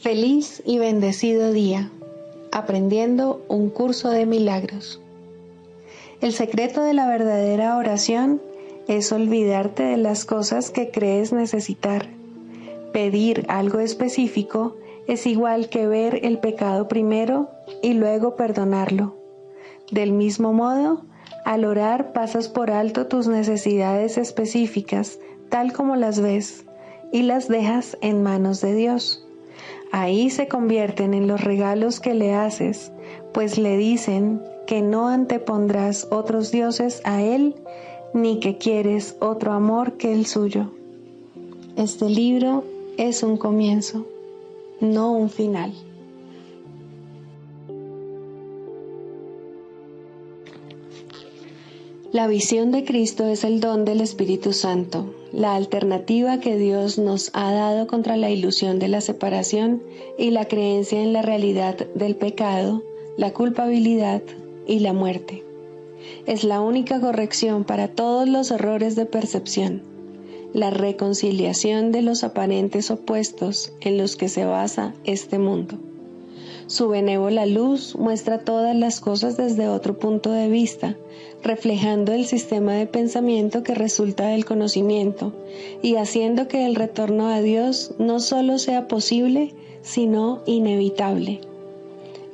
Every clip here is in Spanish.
Feliz y bendecido día, aprendiendo un curso de milagros. El secreto de la verdadera oración es olvidarte de las cosas que crees necesitar. Pedir algo específico es igual que ver el pecado primero y luego perdonarlo. Del mismo modo, al orar pasas por alto tus necesidades específicas, tal como las ves, y las dejas en manos de Dios. Ahí se convierten en los regalos que le haces, pues le dicen que no antepondrás otros dioses a Él, ni que quieres otro amor que el suyo. Este libro es un comienzo, no un final. La visión de Cristo es el don del Espíritu Santo, la alternativa que Dios nos ha dado contra la ilusión de la separación y la creencia en la realidad del pecado, la culpabilidad y la muerte. Es la única corrección para todos los errores de percepción, la reconciliación de los aparentes opuestos en los que se basa este mundo. Su benévola luz muestra todas las cosas desde otro punto de vista, reflejando el sistema de pensamiento que resulta del conocimiento y haciendo que el retorno a Dios no solo sea posible, sino inevitable.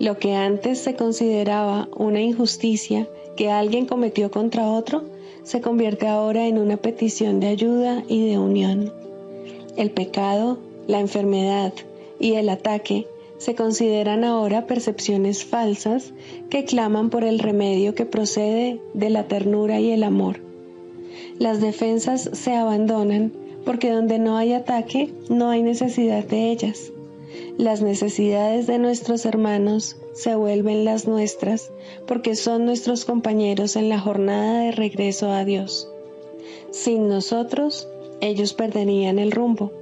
Lo que antes se consideraba una injusticia que alguien cometió contra otro, se convierte ahora en una petición de ayuda y de unión. El pecado, la enfermedad y el ataque se consideran ahora percepciones falsas que claman por el remedio que procede de la ternura y el amor. Las defensas se abandonan porque donde no hay ataque no hay necesidad de ellas. Las necesidades de nuestros hermanos se vuelven las nuestras porque son nuestros compañeros en la jornada de regreso a Dios. Sin nosotros, ellos perderían el rumbo.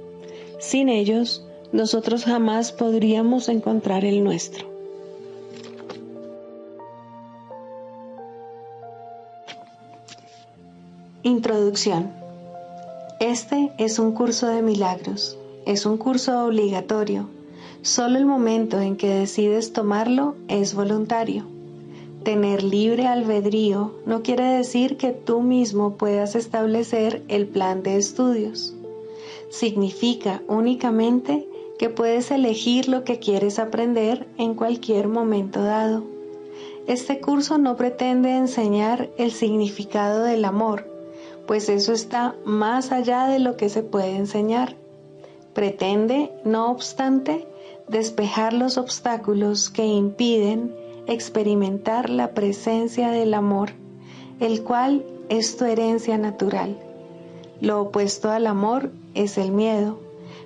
Sin ellos, nosotros jamás podríamos encontrar el nuestro. Introducción. Este es un curso de milagros. Es un curso obligatorio. Solo el momento en que decides tomarlo es voluntario. Tener libre albedrío no quiere decir que tú mismo puedas establecer el plan de estudios. Significa únicamente que puedes elegir lo que quieres aprender en cualquier momento dado. Este curso no pretende enseñar el significado del amor, pues eso está más allá de lo que se puede enseñar. Pretende, no obstante, despejar los obstáculos que impiden experimentar la presencia del amor, el cual es tu herencia natural. Lo opuesto al amor es el miedo,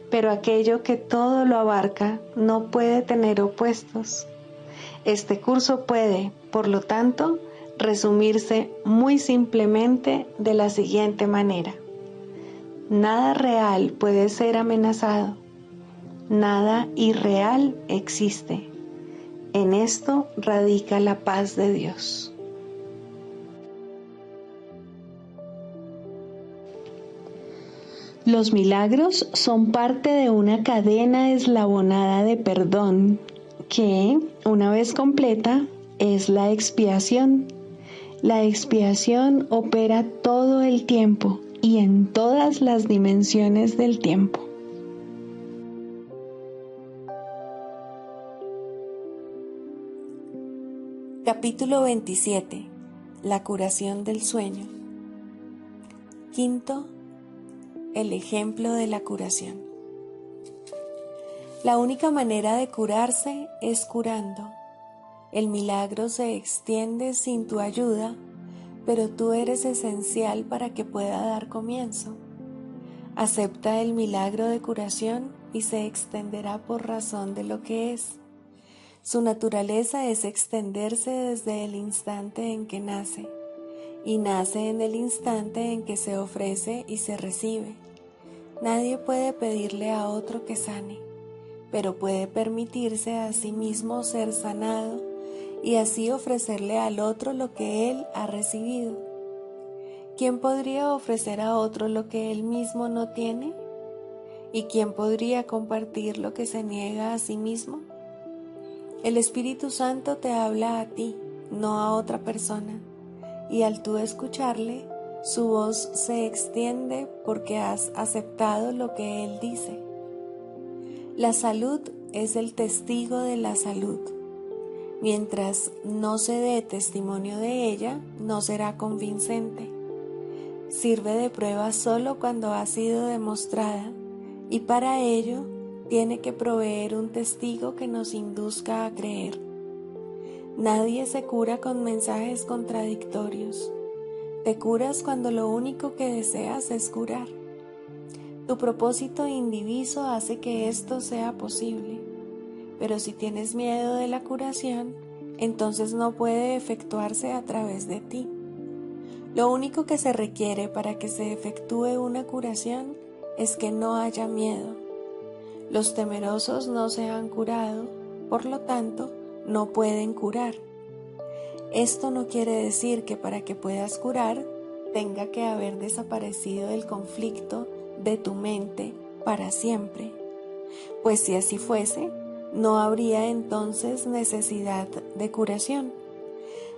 pero aquello que todo lo abarca no puede tener opuestos. Este curso puede, por lo tanto, resumirse muy simplemente de la siguiente manera. Nada real puede ser amenazado. Nada irreal existe. En esto radica la paz de Dios. Los milagros son parte de una cadena eslabonada de perdón que, una vez completa, es la expiación. La expiación opera todo el tiempo y en todas las dimensiones del tiempo. Capítulo 27. La curación del sueño. Quinto, el ejemplo de la curación. La única manera de curarse es curando. El milagro se extiende sin tu ayuda, pero tú eres esencial para que pueda dar comienzo. Acepta el milagro de curación y se extenderá por razón de lo que es. Su naturaleza es extenderse desde el instante en que nace, y nace en el instante en que se ofrece y se recibe. Nadie puede pedirle a otro que sane, pero puede permitirse a sí mismo ser sanado y así ofrecerle al otro lo que él ha recibido. ¿Quién podría ofrecer a otro lo que él mismo no tiene? ¿Y quién podría compartir lo que se niega a sí mismo? El Espíritu Santo te habla a ti, no a otra persona, y al tú escucharle, su voz se extiende porque has aceptado lo que Él dice. La salud es el testigo de la salud. Mientras no se dé testimonio de ella, no será convincente. Sirve de prueba solo cuando ha sido demostrada, y para ello tiene que proveer un testigo que nos induzca a creer. Nadie se cura con mensajes contradictorios. Te curas cuando lo único que deseas es curar. Tu propósito indiviso hace que esto sea posible, pero si tienes miedo de la curación, entonces no puede efectuarse a través de ti. Lo único que se requiere para que se efectúe una curación es que no haya miedo. Los temerosos no se han curado, por lo tanto, no pueden curar. Esto no quiere decir que para que puedas curar, tenga que haber desaparecido el conflicto de tu mente para siempre, pues si así fuese, no habría entonces necesidad de curación.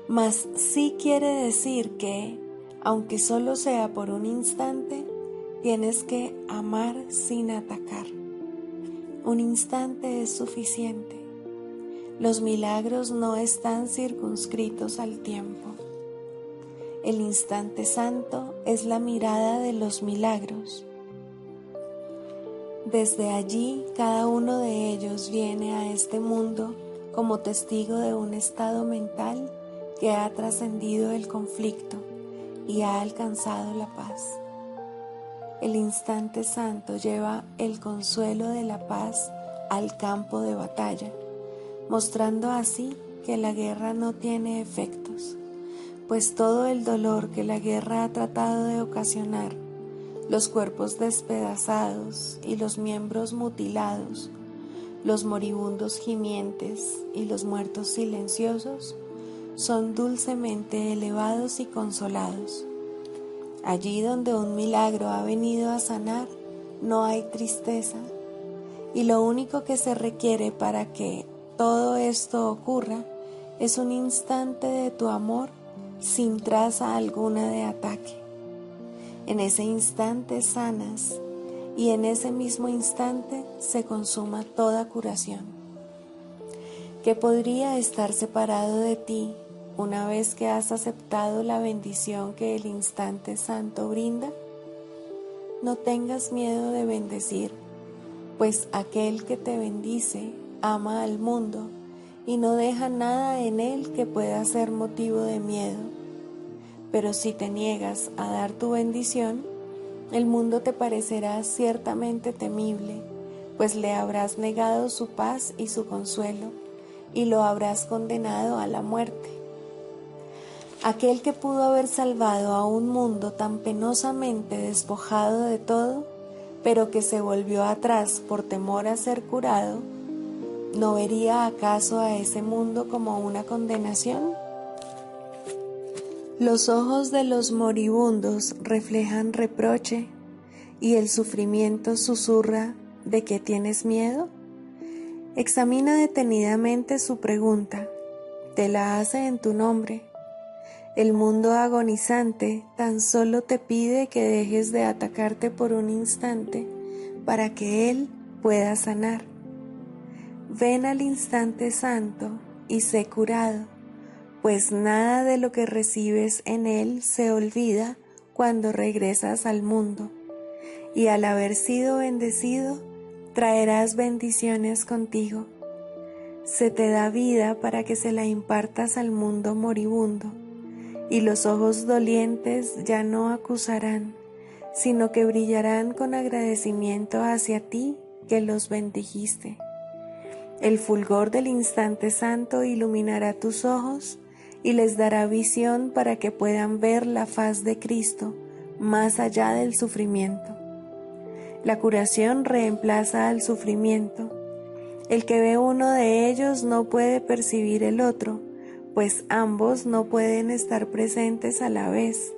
Mas sí quiere decir que, aunque solo sea por un instante, tienes que amar sin atacar. Un instante es suficiente. Los milagros no están circunscritos al tiempo. El instante santo es la mirada de los milagros. Desde allí, cada uno de ellos viene a este mundo como testigo de un estado mental que ha trascendido el conflicto y ha alcanzado la paz. El instante santo lleva el consuelo de la paz al campo de batalla, mostrando así que la guerra no tiene efectos, pues todo el dolor que la guerra ha tratado de ocasionar, los cuerpos despedazados y los miembros mutilados, los moribundos gimientes y los muertos silenciosos, son dulcemente elevados y consolados. Allí donde un milagro ha venido a sanar, no hay tristeza, y lo único que se requiere para que todo esto ocurra es un instante de tu amor sin traza alguna de ataque. En ese instante sanas y en ese mismo instante se consuma toda curación. ¿Qué podría estar separado de ti una vez que has aceptado la bendición que el instante santo brinda? No tengas miedo de bendecir, pues aquel que te bendice ama al mundo y no deja nada en él que pueda ser motivo de miedo. Pero si te niegas a dar tu bendición, el mundo te parecerá ciertamente temible, pues le habrás negado su paz y su consuelo, y lo habrás condenado a la muerte. Aquel que pudo haber salvado a un mundo tan penosamente despojado de todo, pero que se volvió atrás por temor a ser curado, ¿no vería acaso a ese mundo como una condenación? Los ojos de los moribundos reflejan reproche y el sufrimiento susurra ¿de qué tienes miedo? Examina detenidamente su pregunta, te la hace en tu nombre. El mundo agonizante tan solo te pide que dejes de atacarte por un instante para que él pueda sanar. Ven al instante santo y sé curado, pues nada de lo que recibes en él se olvida cuando regresas al mundo, y al haber sido bendecido, traerás bendiciones contigo. Se te da vida para que se la impartas al mundo moribundo, y los ojos dolientes ya no acusarán, sino que brillarán con agradecimiento hacia ti que los bendijiste. El fulgor del instante santo iluminará tus ojos y les dará visión para que puedan ver la faz de Cristo más allá del sufrimiento. La curación reemplaza al sufrimiento. El que ve uno de ellos no puede percibir el otro, pues ambos no pueden estar presentes a la vez,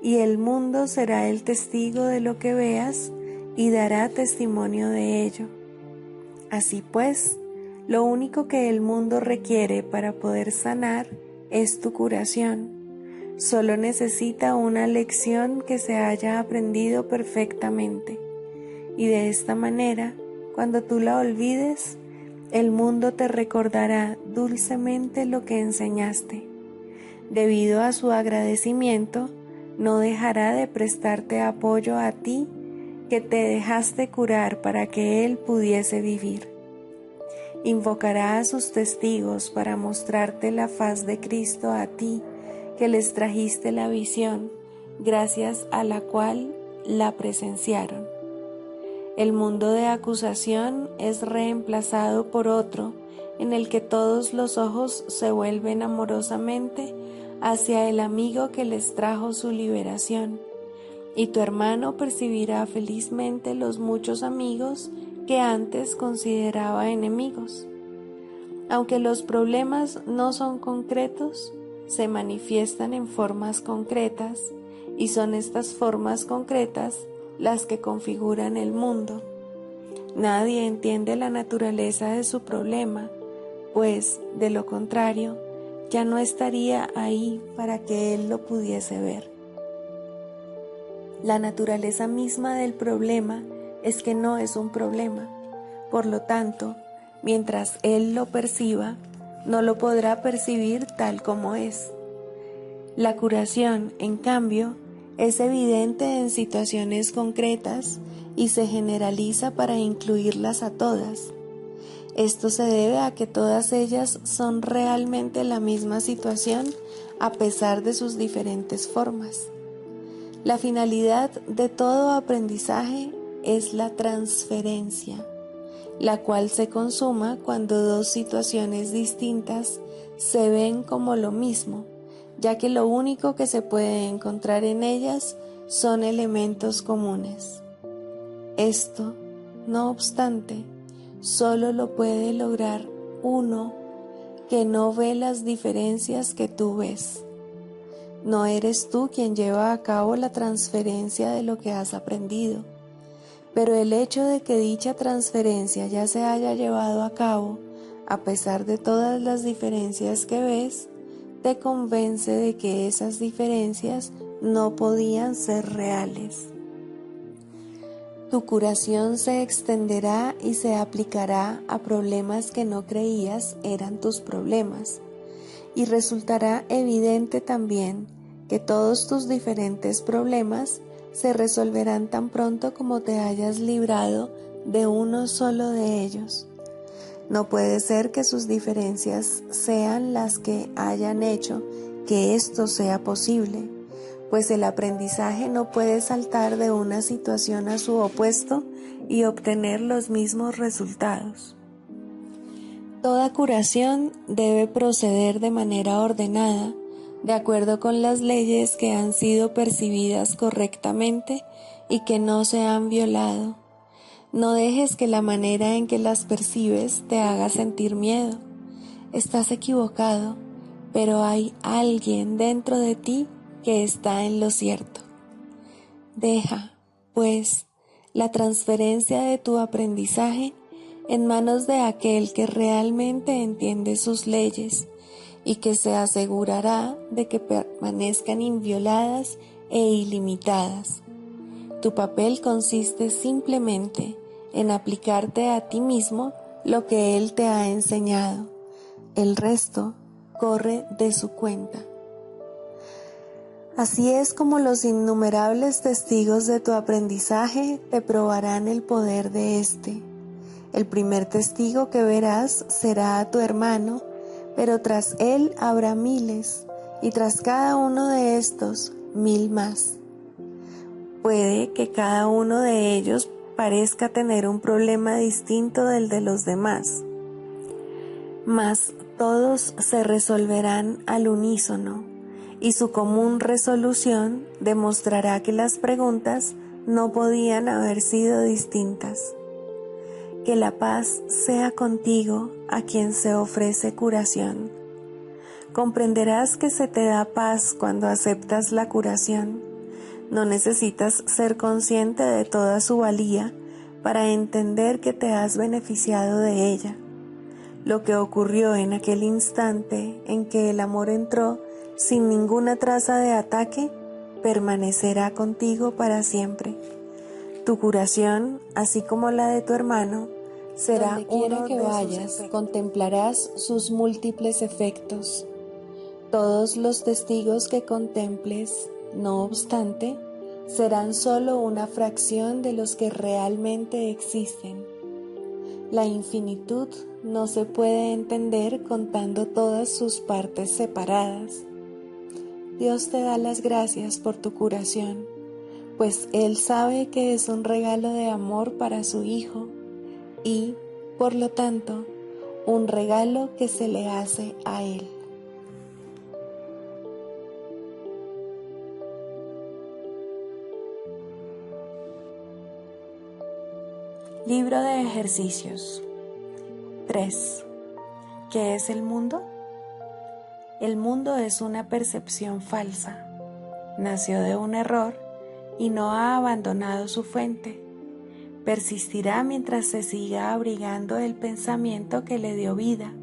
y el mundo será el testigo de lo que veas y dará testimonio de ello. Así pues, lo único que el mundo requiere para poder sanar es tu curación. Solo necesita una lección que se haya aprendido perfectamente. Y de esta manera, cuando tú la olvides, el mundo te recordará dulcemente lo que enseñaste. Debido a su agradecimiento, no dejará de prestarte apoyo a ti que te dejaste curar para que él pudiese vivir. Invocará a sus testigos para mostrarte la faz de Cristo a ti que les trajiste la visión, gracias a la cual la presenciaron. El mundo de acusación es reemplazado por otro en el que todos los ojos se vuelven amorosamente hacia el amigo que les trajo su liberación, y tu hermano percibirá felizmente los muchos amigos que antes consideraba enemigos. Aunque los problemas no son concretos, se manifiestan en formas concretas, y son estas formas concretas las que configuran el mundo. Nadie entiende la naturaleza de su problema, pues, de lo contrario, ya no estaría ahí para que él lo pudiese ver. La naturaleza misma del problema es que no es un problema. Por lo tanto, mientras él lo perciba, no lo podrá percibir tal como es. La curación, en cambio, es evidente en situaciones concretas y se generaliza para incluirlas a todas. Esto se debe a que todas ellas son realmente la misma situación a pesar de sus diferentes formas. La finalidad de todo aprendizaje es la transferencia, la cual se consuma cuando dos situaciones distintas se ven como lo mismo, ya que lo único que se puede encontrar en ellas son elementos comunes. Esto, no obstante, solo lo puede lograr uno que no ve las diferencias que tú ves. No eres tú quien lleva a cabo la transferencia de lo que has aprendido, pero el hecho de que dicha transferencia ya se haya llevado a cabo, a pesar de todas las diferencias que ves, te convence de que esas diferencias no podían ser reales. Tu curación se extenderá y se aplicará a problemas que no creías eran tus problemas, y resultará evidente también que todos tus diferentes problemas se resolverán tan pronto como te hayas librado de uno solo de ellos. No puede ser que sus diferencias sean las que hayan hecho que esto sea posible, pues el aprendizaje no puede saltar de una situación a su opuesto y obtener los mismos resultados. Toda curación debe proceder de manera ordenada, de acuerdo con las leyes que han sido percibidas correctamente y que no se han violado. No dejes que la manera en que las percibes te haga sentir miedo. Estás equivocado, pero hay alguien dentro de ti que está en lo cierto. Deja, pues, la transferencia de tu aprendizaje en manos de aquel que realmente entiende sus leyes y que se asegurará de que permanezcan invioladas e ilimitadas. Tu papel consiste simplemente en aplicarte a ti mismo lo que él te ha enseñado. El resto corre de su cuenta. Así es como los innumerables testigos de tu aprendizaje te probarán el poder de éste. El primer testigo que verás será a tu hermano, pero tras él habrá miles, y tras cada uno de estos, 1000 más. Puede que cada uno de ellos parezca tener un problema distinto del de los demás, mas todos se resolverán al unísono, y su común resolución demostrará que las preguntas no podían haber sido distintas. Que la paz sea contigo a quien se ofrece curación. Comprenderás que se te da paz cuando aceptas la curación. No necesitas ser consciente de toda su valía para entender que te has beneficiado de ella. Lo que ocurrió en aquel instante en que el amor entró sin ninguna traza de ataque, permanecerá contigo para siempre. Tu curación, así como la de tu hermano, será donde quiera uno que de vayas, sus contemplarás sus múltiples efectos. Todos los testigos que contemples, no obstante, serán solo una fracción de los que realmente existen. La infinitud no se puede entender contando todas sus partes separadas. Dios te da las gracias por tu curación, pues Él sabe que es un regalo de amor para su Hijo y, por lo tanto, un regalo que se le hace a Él. Libro de ejercicios 3. ¿Qué es el mundo? El mundo es una percepción falsa. Nació de un error y no ha abandonado su fuente. Persistirá mientras se siga abrigando el pensamiento que le dio vida.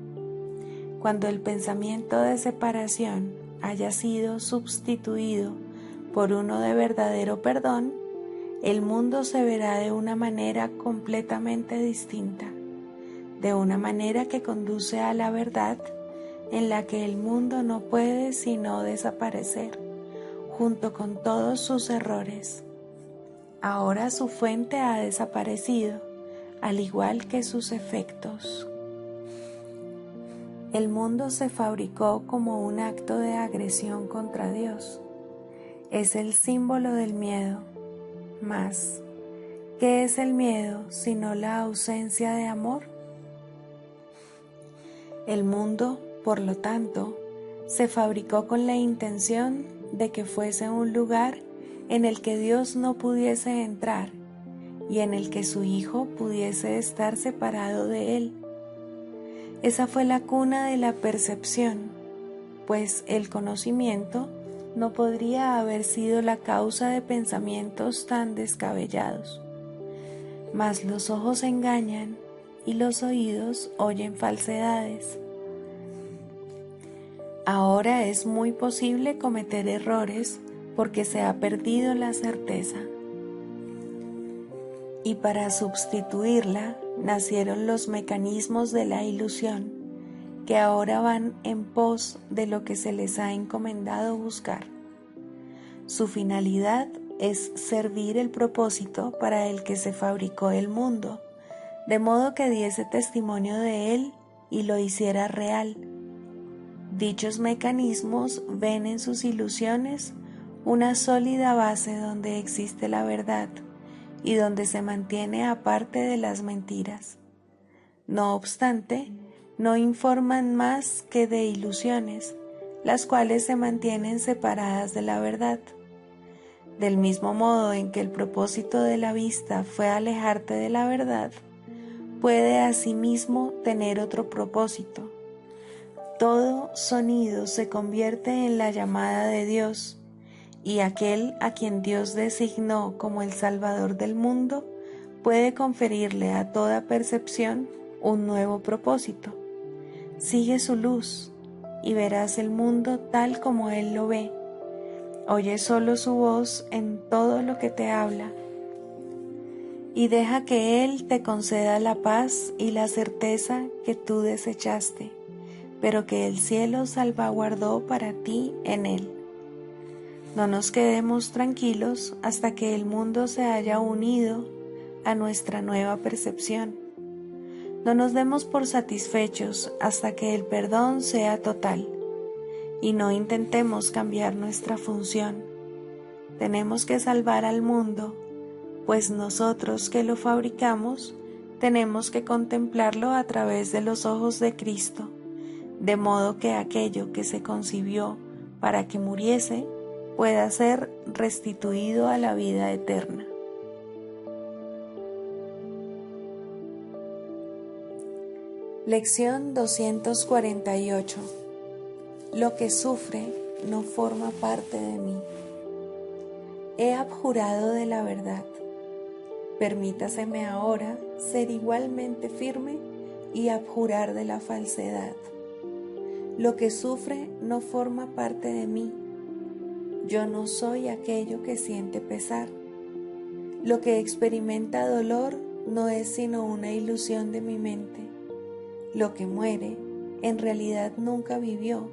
Cuando el pensamiento de separación haya sido sustituido por uno de verdadero perdón, el mundo se verá de una manera completamente distinta, de una manera que conduce a la verdad, en la que el mundo no puede sino desaparecer, junto con todos sus errores. Ahora su fuente ha desaparecido, al igual que sus efectos. El mundo se fabricó como un acto de agresión contra Dios. Es el símbolo del miedo. Mas, ¿qué es el miedo sino la ausencia de amor? El mundo, por lo tanto, se fabricó con la intención de que fuese un lugar en el que Dios no pudiese entrar y en el que su Hijo pudiese estar separado de Él. Esa fue la cuna de la percepción, pues el conocimiento no podría haber sido la causa de pensamientos tan descabellados. Mas los ojos engañan y los oídos oyen falsedades. Ahora es muy posible cometer errores porque se ha perdido la certeza. Y para sustituirla nacieron los mecanismos de la ilusión, que ahora van en pos de lo que se les ha encomendado buscar. Su finalidad es servir el propósito para el que se fabricó el mundo, de modo que diese testimonio de él y lo hiciera real. Dichos mecanismos ven en sus ilusiones una sólida base donde existe la verdad y donde se mantiene aparte de las mentiras. No obstante, no informan más que de ilusiones, las cuales se mantienen separadas de la verdad. Del mismo modo en que el propósito de la vista fue alejarte de la verdad, puede asimismo tener otro propósito. Todo sonido se convierte en la llamada de Dios, y aquel a quien Dios designó como el Salvador del mundo puede conferirle a toda percepción un nuevo propósito. Sigue su luz y verás el mundo tal como Él lo ve. Oye solo su voz en todo lo que te habla y deja que Él te conceda la paz y la certeza que tú desechaste, pero que el cielo salvaguardó para ti en Él. No nos quedemos tranquilos hasta que el mundo se haya unido a nuestra nueva percepción. No nos demos por satisfechos hasta que el perdón sea total. Y no intentemos cambiar nuestra función. Tenemos que salvar al mundo, pues nosotros que lo fabricamos, tenemos que contemplarlo a través de los ojos de Cristo, de modo que aquello que se concibió para que muriese pueda ser restituido a la vida eterna. Lección 248. Lo que sufre no forma parte de mí. he abjurado de la verdad. Permítaseme ahora ser igualmente firme y abjurar de la falsedad. Lo que sufre no forma parte de mí. Yo no soy aquello que siente pesar. Lo que experimenta dolor no es sino una ilusión de mi mente. Lo que muere en realidad nunca vivió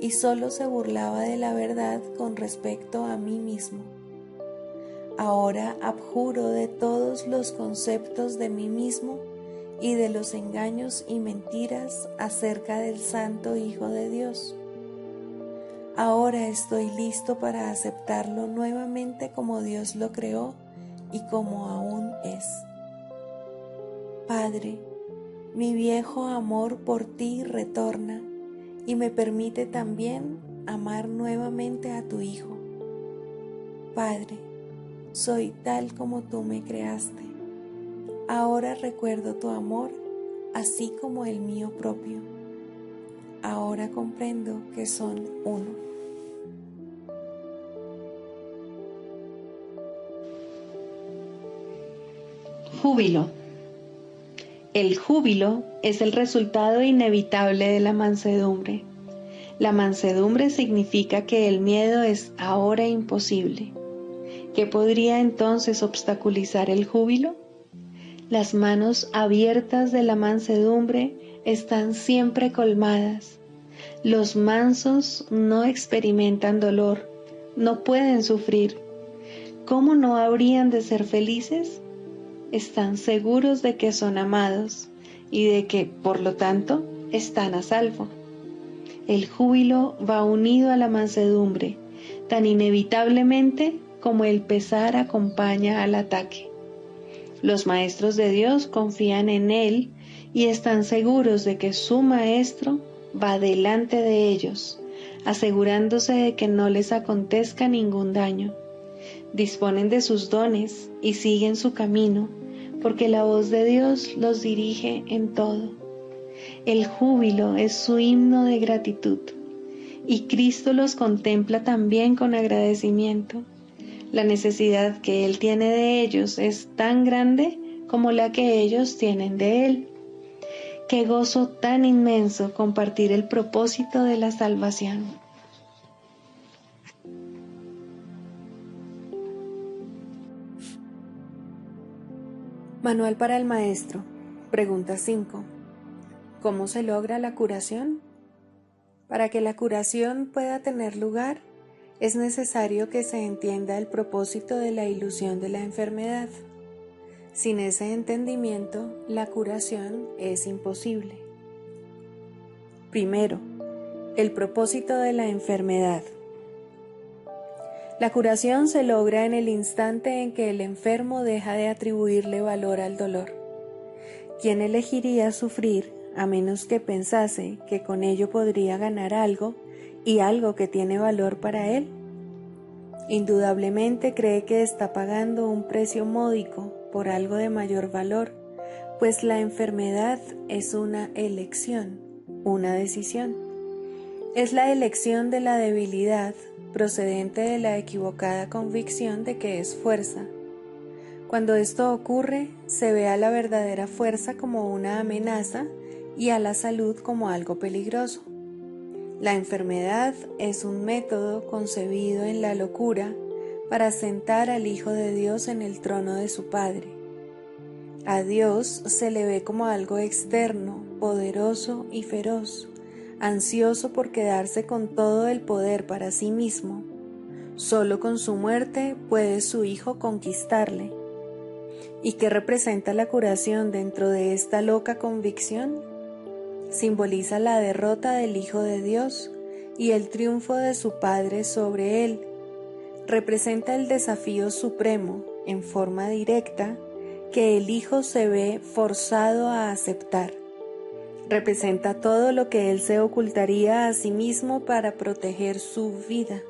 y solo se burlaba de la verdad con respecto a mí mismo. Ahora abjuro de todos los conceptos de mí mismo y de los engaños y mentiras acerca del Santo Hijo de Dios. Ahora estoy listo para aceptarlo nuevamente como Dios lo creó y como aún es. Padre, mi viejo amor por ti retorna y me permite también amar nuevamente a tu Hijo. Padre, soy tal como tú me creaste. Ahora recuerdo tu amor, así como el mío propio. Ahora comprendo que son uno. Júbilo. El júbilo es el resultado inevitable de la mansedumbre. La mansedumbre significa que el miedo es ahora imposible. ¿Qué podría entonces obstaculizar el júbilo? Las manos abiertas de la mansedumbre están siempre colmadas. Los mansos no experimentan dolor, no pueden sufrir. ¿Cómo no habrían de ser felices? Están seguros de que son amados y de que, por lo tanto, están a salvo. El júbilo va unido a la mansedumbre, tan inevitablemente como el pesar acompaña al ataque. Los maestros de Dios confían en Él y están seguros de que su Maestro va delante de ellos, asegurándose de que no les acontezca ningún daño. Disponen de sus dones y siguen su camino, porque la voz de Dios los dirige en todo. El júbilo es su himno de gratitud, y Cristo los contempla también con agradecimiento. La necesidad que Él tiene de ellos es tan grande como la que ellos tienen de Él. Qué gozo tan inmenso compartir el propósito de la salvación. Manual para el maestro. Pregunta 5. ¿Cómo se logra la curación? Para que la curación pueda tener lugar, es necesario que se entienda el propósito de la ilusión de la enfermedad. Sin ese entendimiento, la curación es imposible. Primero, el propósito de la enfermedad. La curación se logra en el instante en que el enfermo deja de atribuirle valor al dolor. ¿Quién elegiría sufrir a menos que pensase que con ello podría ganar algo y algo que tiene valor para él? Indudablemente cree que está pagando un precio módico por algo de mayor valor, pues la enfermedad es una elección, una decisión. Es la elección de la debilidad procedente de la equivocada convicción de que es fuerza. Cuando esto ocurre, se ve a la verdadera fuerza como una amenaza y a la salud como algo peligroso. La enfermedad es un método concebido en la locura para sentar al Hijo de Dios en el trono de su Padre. A Dios se le ve como algo externo, poderoso y feroz, ansioso por quedarse con todo el poder para sí mismo. Solo con su muerte puede su Hijo conquistarle. ¿Y qué representa la curación dentro de esta loca convicción? Simboliza la derrota del Hijo de Dios y el triunfo de su Padre sobre él. Representa el desafío supremo, en forma directa, que el Hijo se ve forzado a aceptar. Representa todo lo que él se ocultaría a sí mismo para proteger su vida.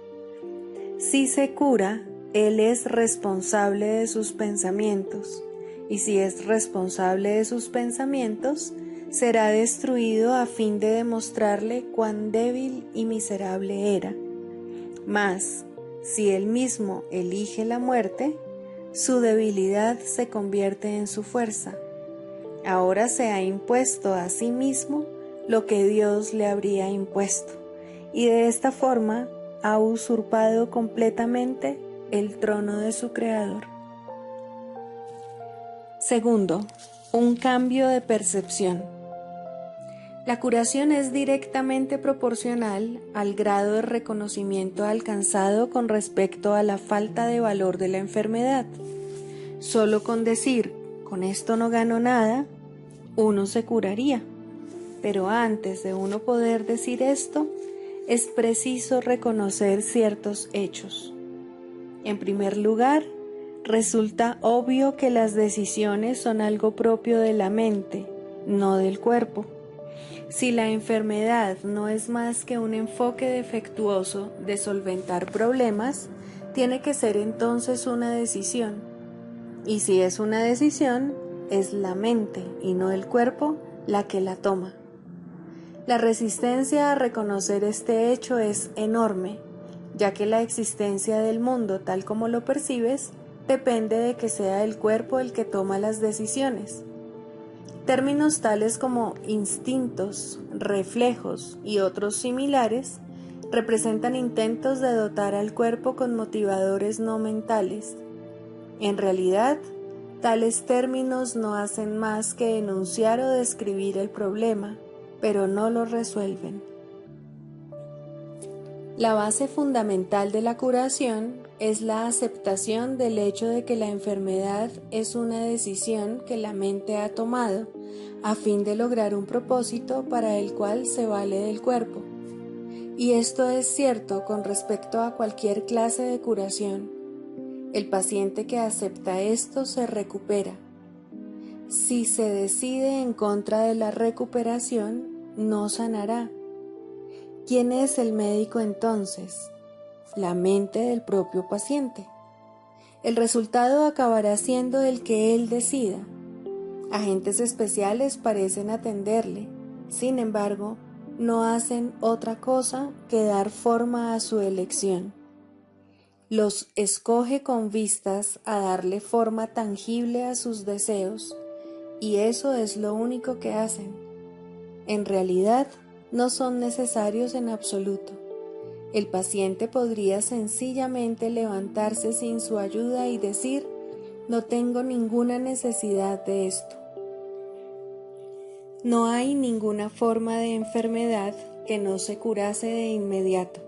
Si se cura, él es responsable de sus pensamientos, y si es responsable de sus pensamientos, será destruido a fin de demostrarle cuán débil y miserable era. Mas, si él mismo elige la muerte, su debilidad se convierte en su fuerza. Ahora se ha impuesto a sí mismo lo que Dios le habría impuesto, y de esta forma ha usurpado completamente el trono de su Creador. Segundo, un cambio de percepción. La curación es directamente proporcional al grado de reconocimiento alcanzado con respecto a la falta de valor de la enfermedad. Solo con decir, con esto no gano nada, uno se curaría. Pero antes de uno poder decir esto, es preciso reconocer ciertos hechos. En primer lugar, resulta obvio que las decisiones son algo propio de la mente, no del cuerpo. Si la enfermedad no es más que un enfoque defectuoso de solventar problemas, tiene que ser entonces una decisión. Y si es una decisión, es la mente y no el cuerpo la que la toma. La resistencia a reconocer este hecho es enorme, ya que la existencia del mundo tal como lo percibes depende de que sea el cuerpo el que toma las decisiones. Términos tales como instintos, reflejos y otros similares representan intentos de dotar al cuerpo con motivadores no mentales. En realidad, tales términos no hacen más que enunciar o describir el problema, pero no lo resuelven. La base fundamental de la curación es la aceptación del hecho de que la enfermedad es una decisión que la mente ha tomado a fin de lograr un propósito para el cual se vale del cuerpo. Y esto es cierto con respecto a cualquier clase de curación. El paciente que acepta esto se recupera. Si se decide en contra de la recuperación, no sanará. ¿Quién es el médico entonces? La mente del propio paciente. El resultado acabará siendo el que él decida. Agentes especiales parecen atenderle, sin embargo, no hacen otra cosa que dar forma a su elección. Los escoge con vistas a darle forma tangible a sus deseos, y eso es lo único que hacen. En realidad, no son necesarios en absoluto. El paciente podría sencillamente levantarse sin su ayuda y decir, no tengo ninguna necesidad de esto. No hay ninguna forma de enfermedad que no se curase de inmediato.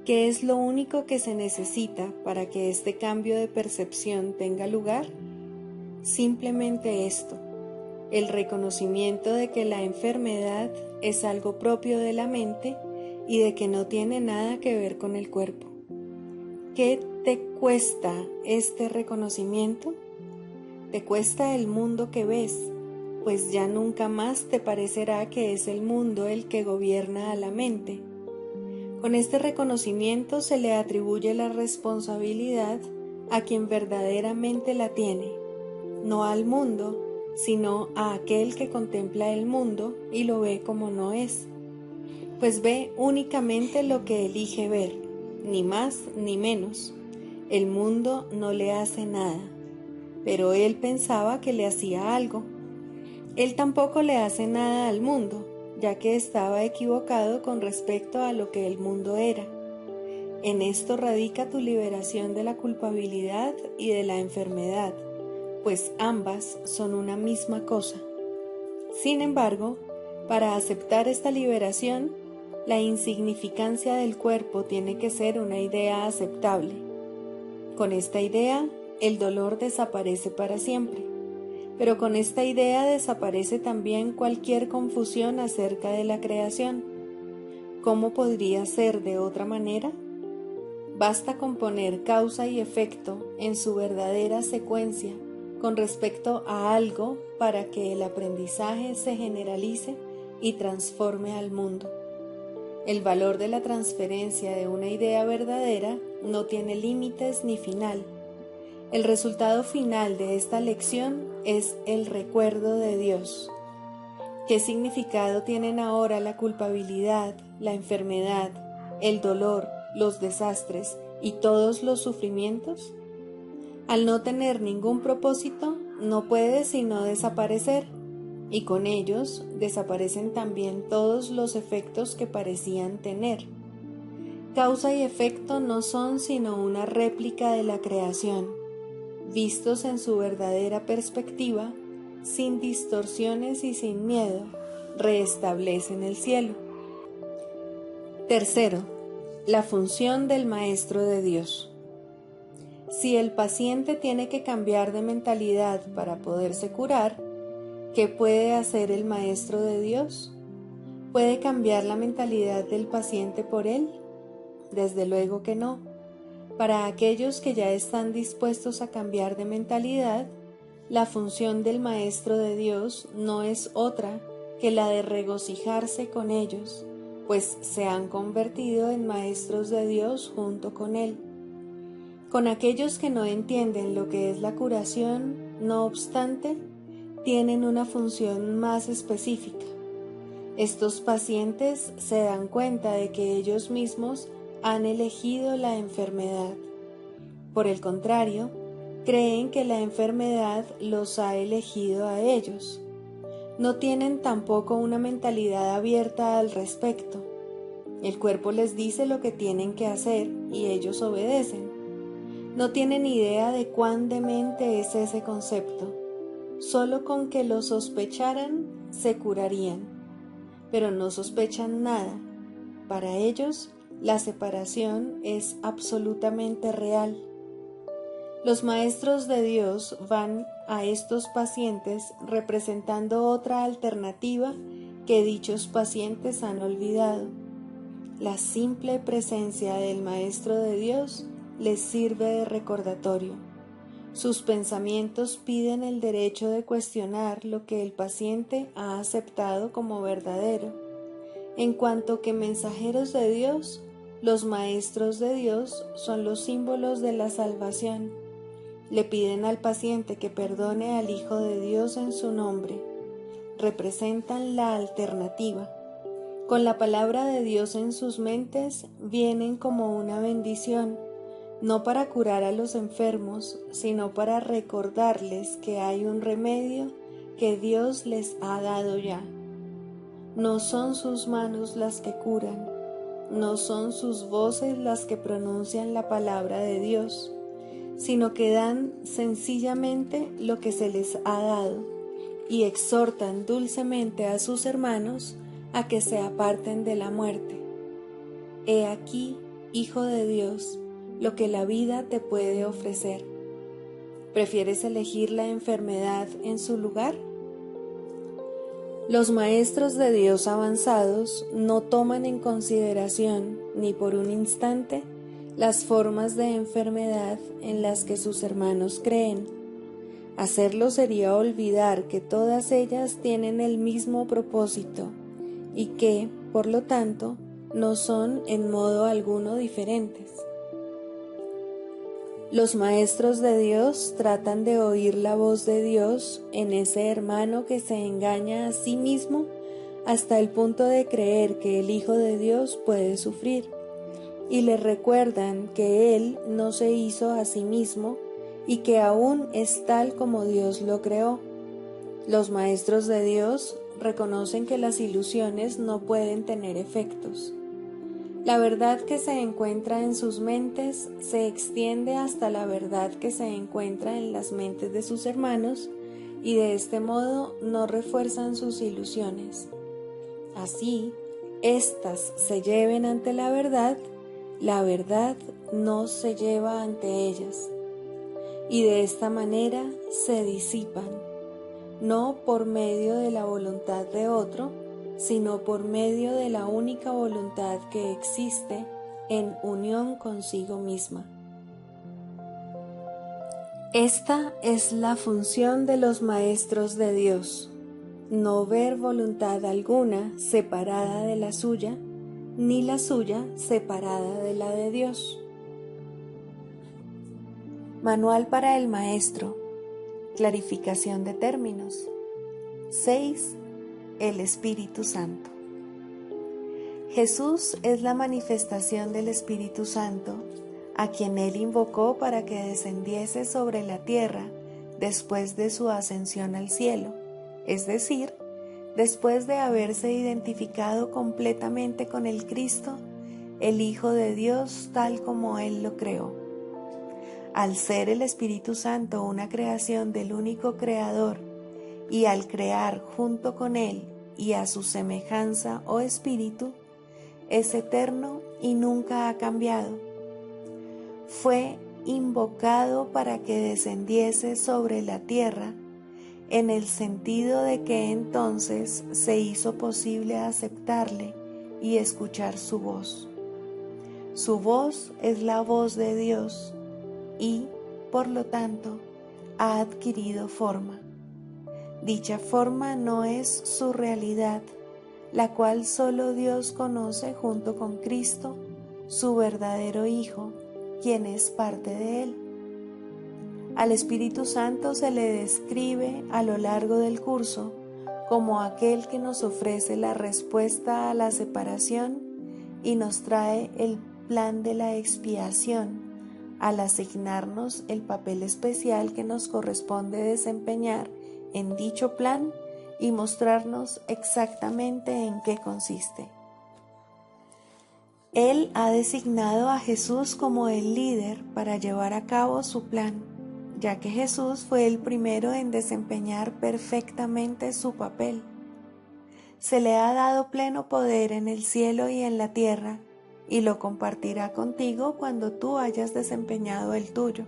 ¿Qué es lo único que se necesita para que este cambio de percepción tenga lugar? Simplemente esto, el reconocimiento de que la enfermedad es algo propio de la mente y de que no tiene nada que ver con el cuerpo. ¿Qué te cuesta este reconocimiento? Te cuesta el mundo que ves, pues ya nunca más te parecerá que es el mundo el que gobierna a la mente. Con este reconocimiento se le atribuye la responsabilidad a quien verdaderamente la tiene, no al mundo, sino a aquel que contempla el mundo y lo ve como no es, pues ve únicamente lo que elige ver, ni más ni menos. El mundo no le hace nada, pero él pensaba que le hacía algo. Él tampoco le hace nada al mundo, ya que estaba equivocado con respecto a lo que el mundo era. En esto radica tu liberación de la culpabilidad y de la enfermedad, pues ambas son una misma cosa. Sin embargo, para aceptar esta liberación, la insignificancia del cuerpo tiene que ser una idea aceptable. Con esta idea, el dolor desaparece para siempre, pero con esta idea desaparece también cualquier confusión acerca de la creación. ¿Cómo podría ser de otra manera? Basta con poner causa y efecto en su verdadera secuencia con respecto a algo para que el aprendizaje se generalice y transforme al mundo. El valor de la transferencia de una idea verdadera no tiene límites ni final. El resultado final de esta lección es el recuerdo de Dios. ¿Qué significado tienen ahora la culpabilidad, la enfermedad, el dolor, los desastres y todos los sufrimientos? Al no tener ningún propósito, no puede sino desaparecer, y con ellos desaparecen también todos los efectos que parecían tener. Causa y efecto no son sino una réplica de la creación, vistos en su verdadera perspectiva, sin distorsiones y sin miedo, restablecen el cielo. Tercero, la función del Maestro de Dios. Si el paciente tiene que cambiar de mentalidad para poderse curar, ¿qué puede hacer el Maestro de Dios? ¿Puede cambiar la mentalidad del paciente por él? Desde luego que no. Para aquellos que ya están dispuestos a cambiar de mentalidad, la función del Maestro de Dios no es otra que la de regocijarse con ellos, pues se han convertido en maestros de Dios junto con Él. Con aquellos que no entienden lo que es la curación, no obstante, tienen una función más específica. Estos pacientes se dan cuenta de que ellos mismos han elegido la enfermedad. Por el contrario, creen que la enfermedad los ha elegido a ellos. No tienen tampoco una mentalidad abierta al respecto. El cuerpo les dice lo que tienen que hacer y ellos obedecen. No tienen idea de cuán demente es ese concepto. Solo con que lo sospecharan, se curarían. Pero no sospechan nada. Para ellos, la separación es absolutamente real. Los maestros de Dios van a estos pacientes representando otra alternativa que dichos pacientes han olvidado. La simple presencia del Maestro de Dios les sirve de recordatorio. Sus pensamientos piden el derecho de cuestionar lo que el paciente ha aceptado como verdadero. En cuanto que mensajeros de Dios, los maestros de Dios son los símbolos de la salvación. Le piden al paciente que perdone al Hijo de Dios en su nombre. Representan la alternativa. Con la palabra de Dios en sus mentes, vienen como una bendición, no para curar a los enfermos, sino para recordarles que hay un remedio que Dios les ha dado ya. No son sus manos las que curan, no son sus voces las que pronuncian la palabra de Dios, sino que dan sencillamente lo que se les ha dado y exhortan dulcemente a sus hermanos a que se aparten de la muerte. He aquí, Hijo de Dios, lo que la vida te puede ofrecer. ¿Prefieres elegir la enfermedad en su lugar? Los maestros de Dios avanzados no toman en consideración ni por un instante las formas de enfermedad en las que sus hermanos creen. Hacerlo sería olvidar que todas ellas tienen el mismo propósito y que, por lo tanto, no son en modo alguno diferentes. Los maestros de Dios tratan de oír la voz de Dios en ese hermano que se engaña a sí mismo hasta el punto de creer que el Hijo de Dios puede sufrir, y le recuerdan que Él no se hizo a sí mismo y que aún es tal como Dios lo creó. Los maestros de Dios reconocen que las ilusiones no pueden tener efectos. La verdad que se encuentra en sus mentes se extiende hasta la verdad que se encuentra en las mentes de sus hermanos y de este modo no refuerzan sus ilusiones. Así, éstas se lleven ante la verdad no se lleva ante ellas. Y de esta manera se disipan, no por medio de la voluntad de otro, sino por medio de la única voluntad que existe en unión consigo misma. Esta es la función de los maestros de Dios, no ver voluntad alguna separada de la suya, ni la suya separada de la de Dios. Manual para el Maestro. Clarificación de términos. 6. El Espíritu Santo. Jesús es la manifestación del Espíritu Santo, a quien Él invocó para que descendiese sobre la tierra después de su ascensión al cielo, es decir, después de haberse identificado completamente con el Cristo, el Hijo de Dios tal como Él lo creó. Al ser el Espíritu Santo una creación del único Creador y al crear junto con Él y a su semejanza o espíritu, es eterno y nunca ha cambiado. Fue invocado para que descendiese sobre la tierra, en el sentido de que entonces se hizo posible aceptarle y escuchar su voz. Su voz es la voz de Dios y, por lo tanto, ha adquirido forma. Dicha forma no es su realidad, la cual solo Dios conoce junto con Cristo, su verdadero Hijo, quien es parte de Él. Al Espíritu Santo se le describe a lo largo del curso como aquel que nos ofrece la respuesta a la separación y nos trae el plan de la expiación, al asignarnos el papel especial que nos corresponde desempeñar en dicho plan y mostrarnos exactamente en qué consiste. Él ha designado a Jesús como el líder para llevar a cabo su plan, ya que Jesús fue el primero en desempeñar perfectamente su papel. Se le ha dado pleno poder en el cielo y en la tierra, y lo compartirá contigo cuando tú hayas desempeñado el tuyo.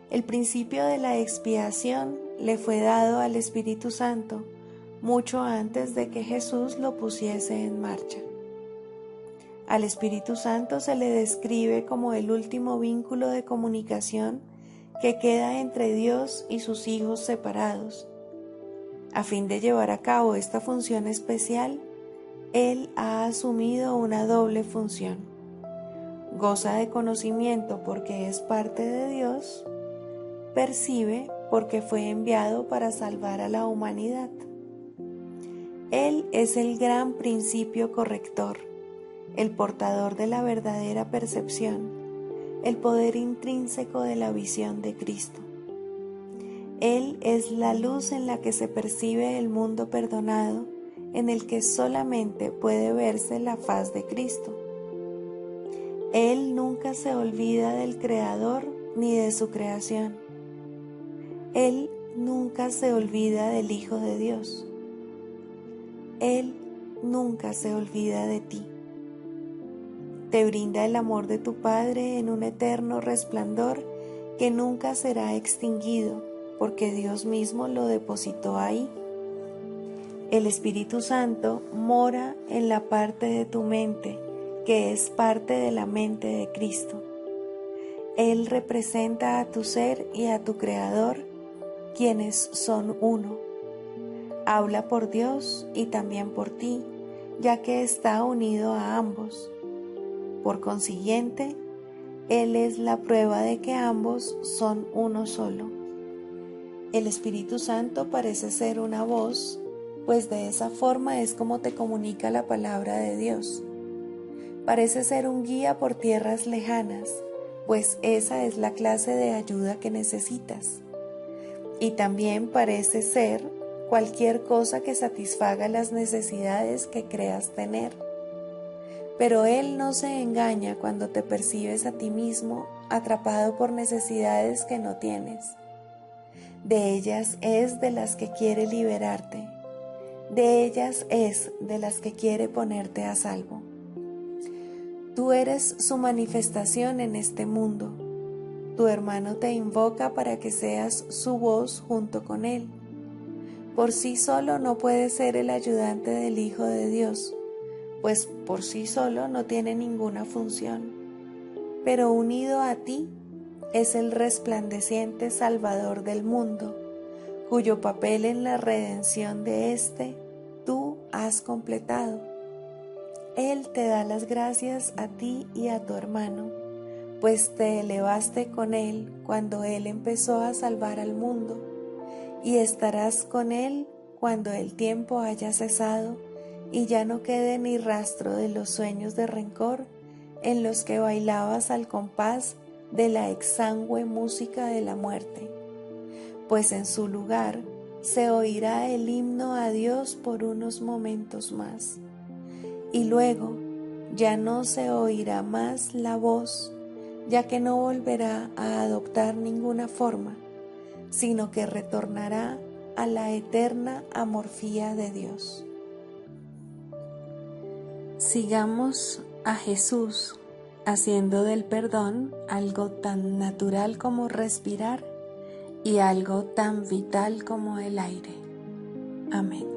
El principio de la expiación le fue dado al Espíritu Santo mucho antes de que Jesús lo pusiese en marcha. Al Espíritu Santo se le describe como el último vínculo de comunicación que queda entre Dios y sus hijos separados. A fin de llevar a cabo esta función especial, Él ha asumido una doble función. Goza de conocimiento porque es parte de Dios, percibe porque fue enviado para salvar a la humanidad. Él es el gran principio corrector, el portador de la verdadera percepción, el poder intrínseco de la visión de Cristo. Él es la luz en la que se percibe el mundo perdonado, en el que solamente puede verse la faz de Cristo. Él nunca se olvida del Creador ni de su creación. Él nunca se olvida del Hijo de Dios. Él nunca se olvida de ti. Te brinda el amor de tu Padre en un eterno resplandor que nunca será extinguido, porque Dios mismo lo depositó ahí. El Espíritu Santo mora en la parte de tu mente, que es parte de la mente de Cristo. Él representa a tu ser y a tu Creador, quienes son uno. Habla por Dios y también por ti, ya que está unido a ambos. Por consiguiente, Él es la prueba de que ambos son uno solo. El Espíritu Santo parece ser una voz, pues de esa forma es como te comunica la palabra de Dios. Parece ser un guía por tierras lejanas, pues esa es la clase de ayuda que necesitas. Y también parece ser cualquier cosa que satisfaga las necesidades que creas tener. Pero Él no se engaña cuando te percibes a ti mismo atrapado por necesidades que no tienes. De ellas es de las que quiere liberarte. De ellas es de las que quiere ponerte a salvo. Tú eres su manifestación en este mundo. Tu hermano te invoca para que seas su voz junto con él. Por sí solo no puede ser el ayudante del Hijo de Dios, pues por sí solo no tiene ninguna función. Pero unido a ti es el resplandeciente Salvador del mundo, cuyo papel en la redención de éste tú has completado. Él te da las gracias a ti y a tu hermano, pues te elevaste con Él cuando Él empezó a salvar al mundo, y estarás con Él cuando el tiempo haya cesado y ya no quede ni rastro de los sueños de rencor en los que bailabas al compás de la exangüe música de la muerte, pues en su lugar se oirá el himno a Dios por unos momentos más, y luego ya no se oirá más la voz, ya que no volverá a adoptar ninguna forma, sino que retornará a la eterna amorfía de Dios. Sigamos a Jesús haciendo del perdón algo tan natural como respirar y algo tan vital como el aire. Amén.